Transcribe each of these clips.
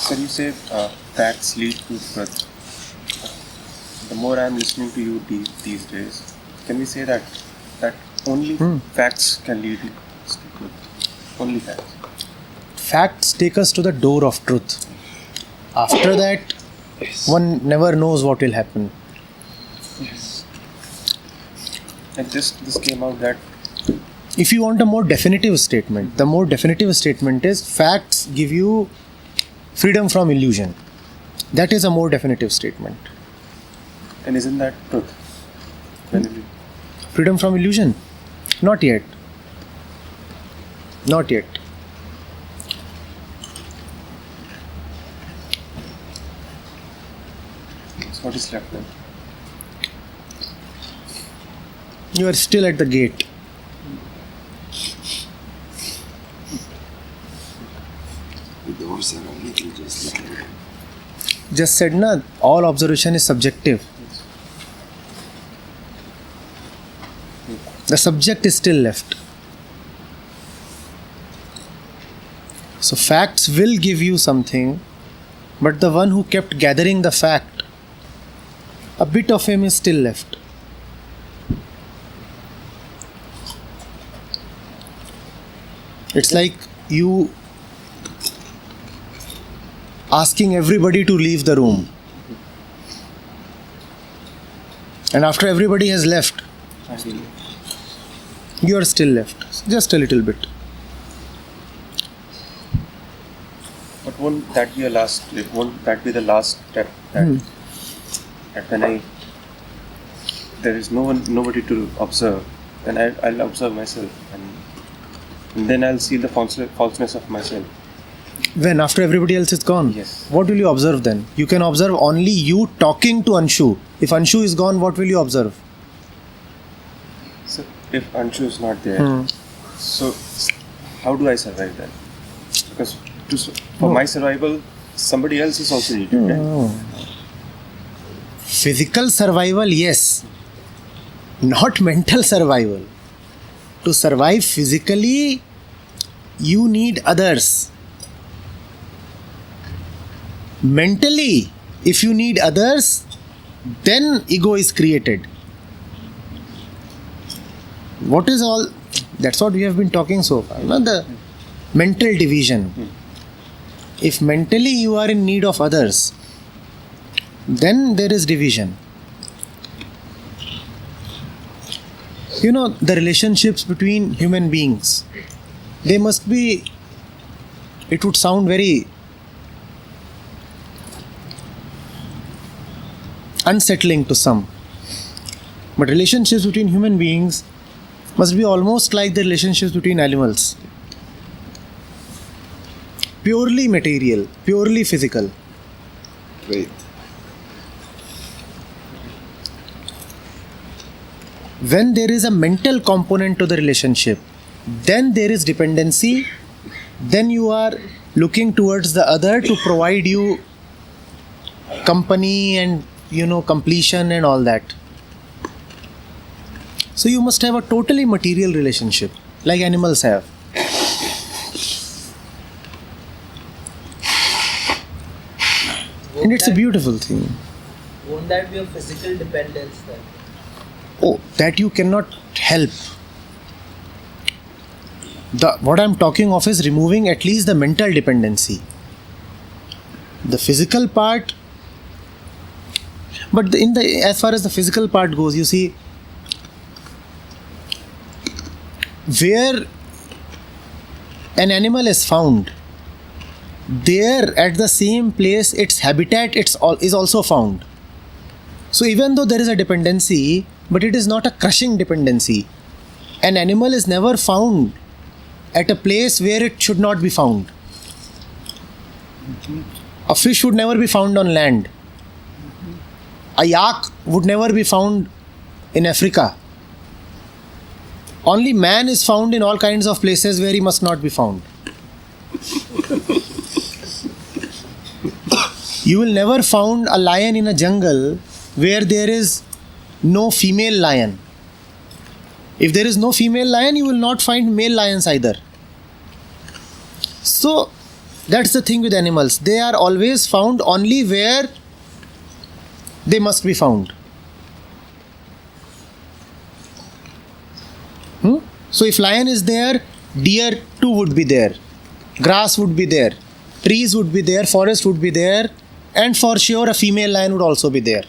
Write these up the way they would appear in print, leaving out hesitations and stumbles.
Sir, you say facts lead to truth. The more I am listening to you these days, can we say that only facts can lead to truth? Only facts. Facts take us to the door of truth. After that, one never knows what will happen. Yes. And this came out that If you want a more definitive statement, the more definitive statement is facts give you freedom from illusion. That is a more definitive statement. and isn't that truth? Freedom from illusion? Not yet. Not yet. So what is left then? You are still at the gate. The doors are a little just like Just said na, all observation is subjective. The subject is still left. So facts will give you something, but the one who kept gathering the fact, a bit of him is still left. It's like you asking everybody to leave the room. And after everybody has left, you are still left. Just a little bit. But won't that be the last step that when there is nobody to observe, then I'll observe myself and then I'll see the falseness of myself. When after everybody else is gone? Yes. What will you observe then? You can observe only you talking to Anshu. If Anshu is gone, what will you observe? So if Anshu is not there, so how do I survive then? Because for my survival, somebody else is also needed. Right? Physical survival, yes. Not mental survival. To survive physically, you need others. Mentally, if you need others, then ego is created. What is all? That's what we have been talking so far. Not the mental division. If mentally you are in need of others, then there is division. You know, the relationships between human beings, they must be, it would sound very unsettling to some, but relationships between human beings must be almost like the relationships between animals. Purely material, purely physical. Wait. When there is a mental component to the relationship, then there is dependency, then you are looking towards the other to provide you company and completion and all that. So you must have a totally material relationship like animals have. And it's a beautiful thing. Won't that be a physical dependence then? Oh, that you cannot help. What I'm talking of is removing at least the mental dependency. The physical part, but as far as the physical part goes, you see, where an animal is found, there at the same place its habitat is also found. So even though there is a dependency, but it is not a crushing dependency. An animal is never found at a place where it should not be found. A fish would never be found on land. A yak would never be found in Africa. Only man is found in all kinds of places where he must not be found. You will never find a lion in a jungle where there is no female lion. If there is no female lion, you will not find male lions either. So, That's the thing with animals. They are always found only where they must be found. So if lion is there, deer too would be there. Grass would be there. Trees would be there. Forest would be there. And for sure a female lion would also be there.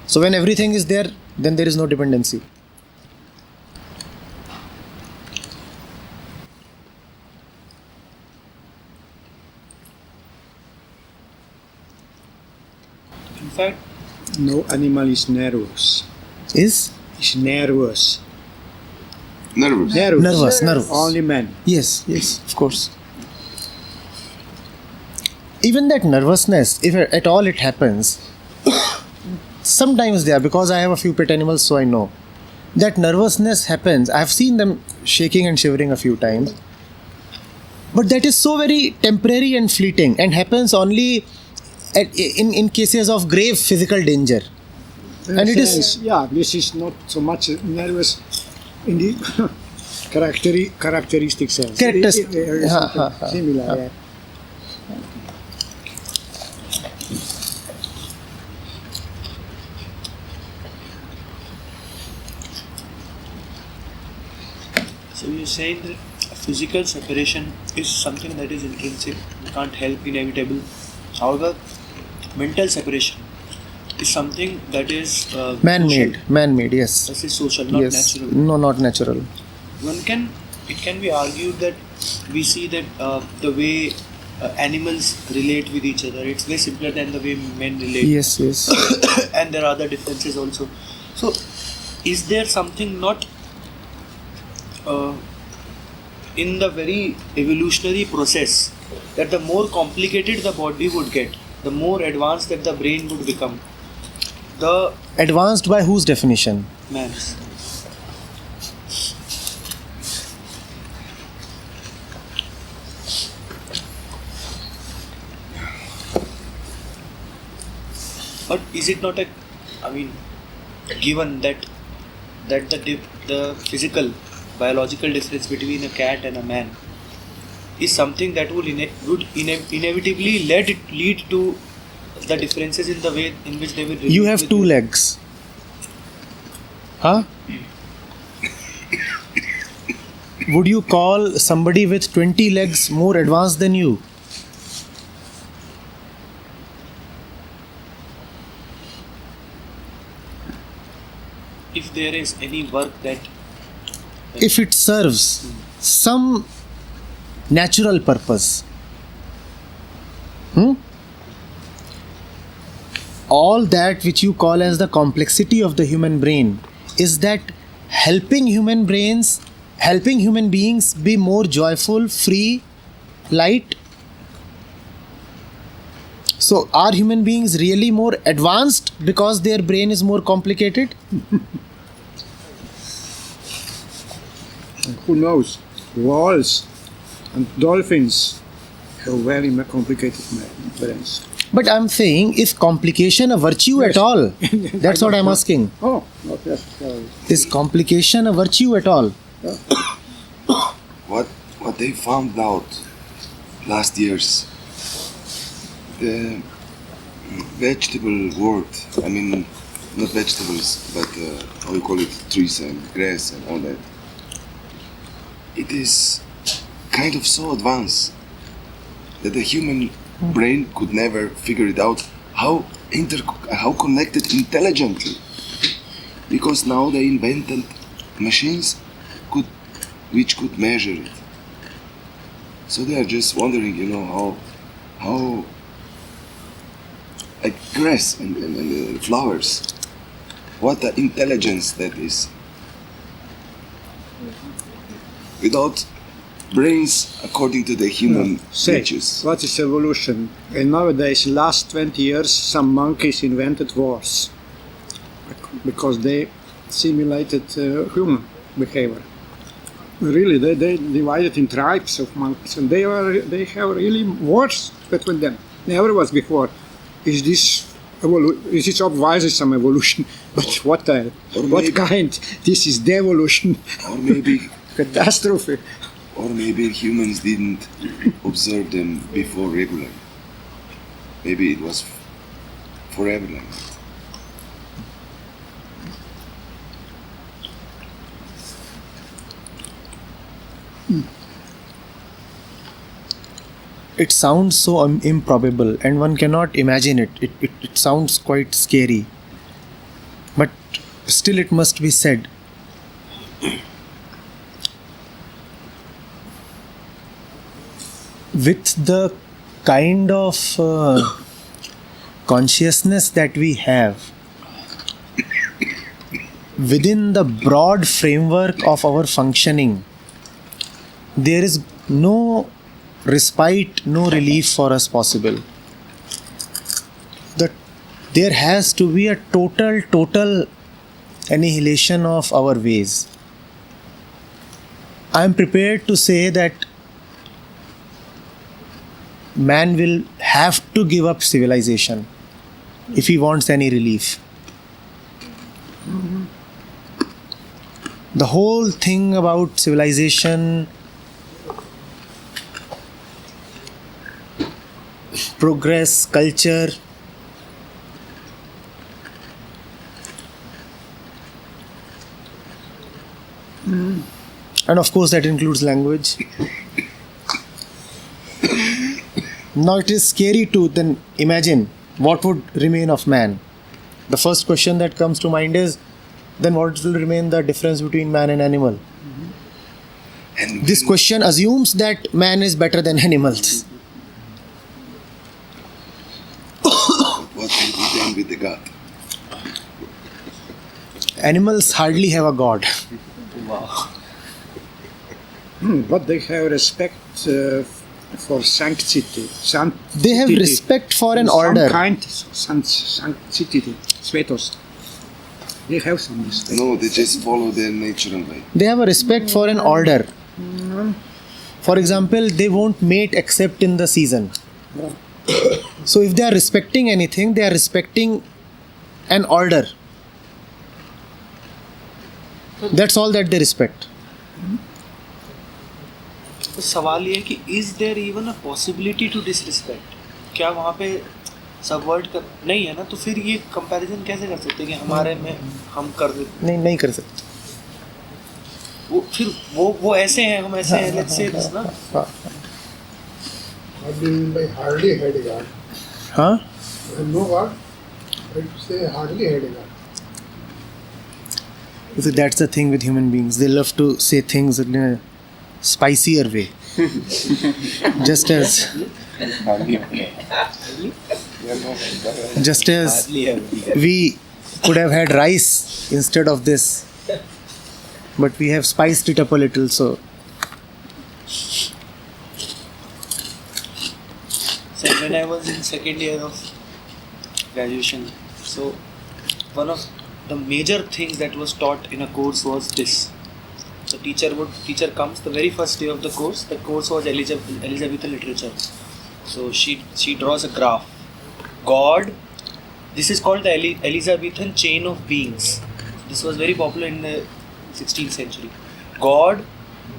So when everything is there, then there is no dependency. In fact, no animal is nervous. Is? Is nervous. Nervous. Nervous. Only man. Yes, of course. Even that nervousness, if at all it happens, sometimes there, because I have a few pet animals, so I know. That nervousness happens. I've seen them shaking and shivering a few times. But that is so very temporary and fleeting and happens only in cases of grave physical danger. And it is... Yeah, this is not so much nervous in the characteristic sense. Similar, yeah. So you're saying that physical separation is something that is intrinsic, you can't help, inevitable. However, mental separation is something that is man-made, yes. This is social, not natural. No, not natural. It can be argued that we see that the way animals relate with each other, it's way simpler than the way men relate. Yes. And there are other differences also. So, is there something not in the very evolutionary process that the more complicated the body would get, the more advanced that the brain would become? The advanced by whose definition? man's. But is it not given that the physical, biological difference between a cat and a man is something that would inevitably lead to the differences in the way in which they will relate? You have 2 legs. Huh? Would you call somebody with 20 legs more advanced than you? If there is any work that If it serves some natural purpose. All that which you call as the complexity of the human brain is that helping human beings be more joyful, free, light. So are human beings really more advanced because their brain is more complicated? Who knows? Whales and dolphins have very complicated brains. But I'm saying, is complication a virtue at all? That's what I'm asking. Oh, not necessarily. Is complication a virtue at all? What they found out last years, the vegetable world, not vegetables, but how you call it, trees and grass and all that, it is kind of so advanced that the human brain could never figure it out how connected intelligently, because now they invented machines which could measure it. So they are just wondering, how like grass and flowers, what the intelligence that is. Without brains, according to the human natures. What is evolution? And nowadays, last 20 years, some monkeys invented wars because they simulated human behavior. Really, they divided in tribes of monkeys, and they have really wars between them. Never was before. Is this obviously some evolution? But what kind? This is devolution. Or maybe catastrophe. Or maybe humans didn't observe them before regularly. Maybe it was forever like that. It sounds so improbable and one cannot imagine it. It sounds quite scary. But still it must be said. With the kind of consciousness that we have, within the broad framework of our functioning, there is no respite, no relief for us possible. There has to be a total annihilation of our ways. I am prepared to say that man will have to give up civilization if he wants any relief. The whole thing about civilization, progress, culture, and of course that includes language. Now it is scary to then imagine what would remain of man. The first question that comes to mind is, then what will remain the difference between man and animal? And This question assumes that man is better than animals. what will be done with the God? Animals hardly have a god. But they have respect for sanctity. They have respect for an order. Some kind sanctity, svetos. They have some respect. No, they just follow their natural way. They have a respect for an order. For example, they won't mate except in the season. So if they are respecting anything, they are respecting an order. That's all that they respect. तो सवाल ये है कि is there even a possibility to disrespect? क्या वहाँ पे subvert कर नहीं है ना, तो फिर ये कंपैरिजन कैसे कर सकते हैं कि हमारे में हम कर देते नहीं कर सकते. वो फिर वो ऐसे हैं, हम ऐसे हैं, लेट्स से दिस ना. What do you mean by hardly had a God? Huh? No God. I say hardly had a God. So that's the thing with human beings. They love to say things in a spicier way. just as we could have had rice instead of this, but we have spiced it up a little. So when I was in second year of graduation, so one of the major things that was taught in a course was this. The teacher comes the very first day of the course. The course was Elizabethan literature. So she draws a graph. God, this is called the Elizabethan chain of beings. This was very popular in the 16th century. God,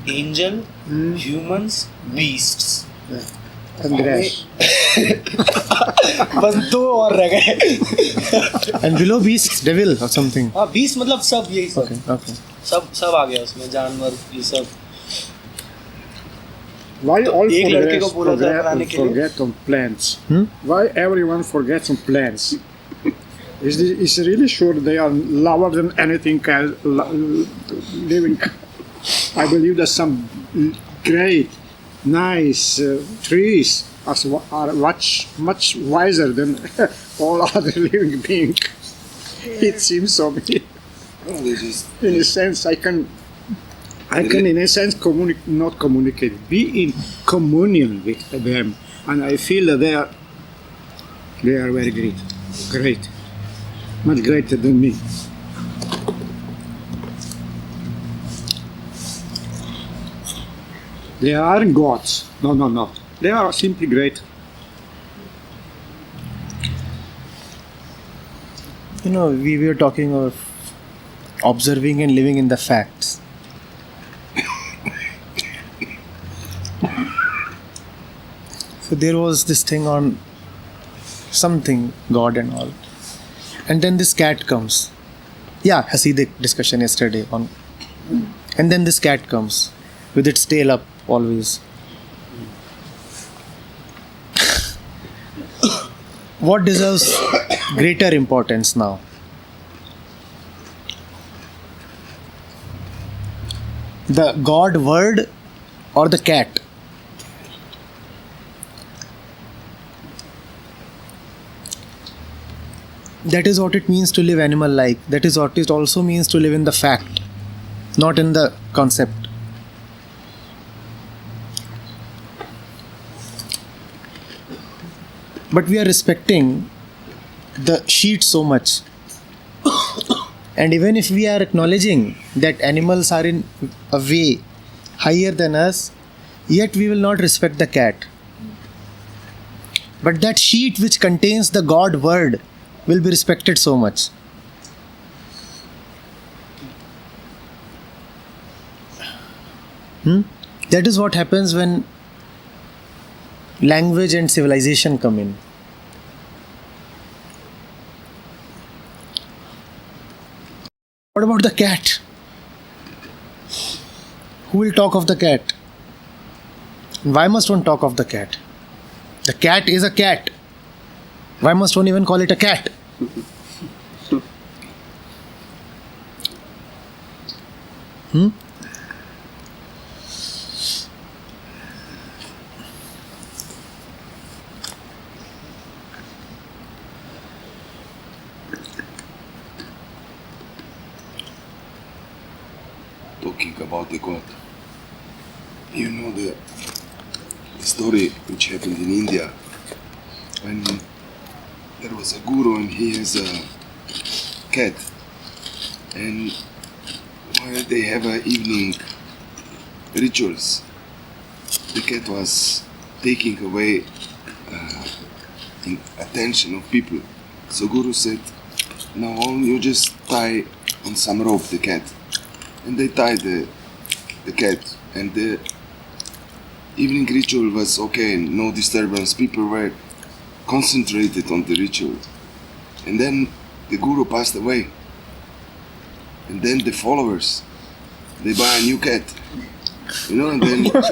angel, humans, beasts. And grass. बस दो और रह गए. and below beasts, devil or something. हाँ, beast मतलब सब यही सब. Okay. सब आ गया उसमें, जानवर ये सब. Why all एक लड़के को बोला था बनाने के लिए. forget on plants? Why everyone forgets on plants? Is really sure they are lower than anything else living? I believe that some great, nice trees are much wiser than all other living beings. It seems so. No, they just In a sense, I can in a sense not communicate, be in communion with them, and I feel that they are very great, much greater than me. They aren't gods. No. They are simply great. You know, we were talking of observing and living in the facts. So there was this thing on something, God and all. And then this cat comes. Yeah, Hasidic discussion yesterday on. And then this cat comes with its tail up always. What deserves greater importance now? The God word or the cat? That is what it means to live animal like. That is what it also means to live in the fact, not in the concept. But we are respecting the sheet so much. And even if we are acknowledging that animals are in a way higher than us, yet we will not respect the cat. But that sheet which contains the God word will be respected so much. That is what happens when language and civilization come in. What about the cat? Who will talk of the cat? Why must one talk of the cat? The cat is a cat. Why must one even call it a cat? Talking about the God. You know the story which happened in India when there was a guru and he has a cat, and while they have evening rituals, the cat was taking away the attention of people. So guru said, now on you just tie on some rope the cat. And they tied the cat, and the evening ritual was okay, no disturbance, people were concentrated on the ritual. And then the guru passed away, and then the followers, they buy a new cat, you know, and then but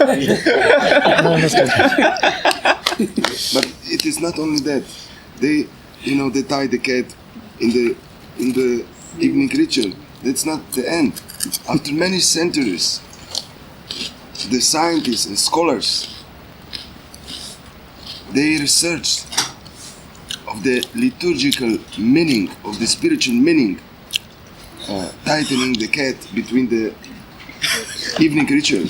it is not only that, they tie the cat in the evening ritual. That's not the end. After many centuries, the scientists and scholars, they researched of the liturgical meaning, of the spiritual meaning, tightening the cat between the evening ritual.